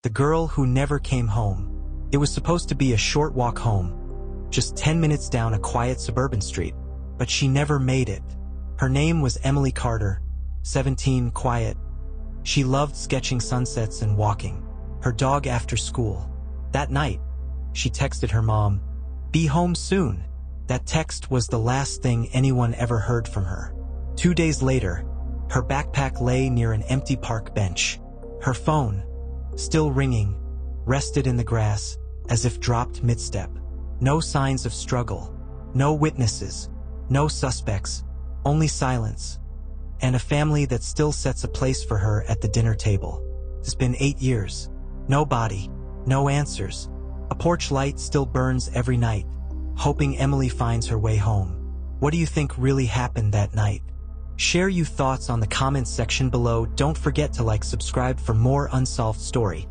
The girl who never came home. It was supposed to be a short walk home, just 10 minutes down a quiet suburban street, but she never made it. Her name was Emily Carter, 17, quiet. She loved sketching sunsets and walking her dog after school. That night, she texted her mom, "Be home soon." That text was the last thing anyone ever heard from her. 2 days later, her backpack lay near an empty park bench. Her phone, still ringing, rested in the grass as if dropped mid-step. No signs of struggle, no witnesses, no suspects, only silence, and a family that still sets a place for her at the dinner table. It's been 8 years. No body, no answers. A porch light still burns every night, hoping Emily finds her way home. What do you think really happened that night? Share your thoughts on the comments section below. Don't forget to subscribe for more unsolved story.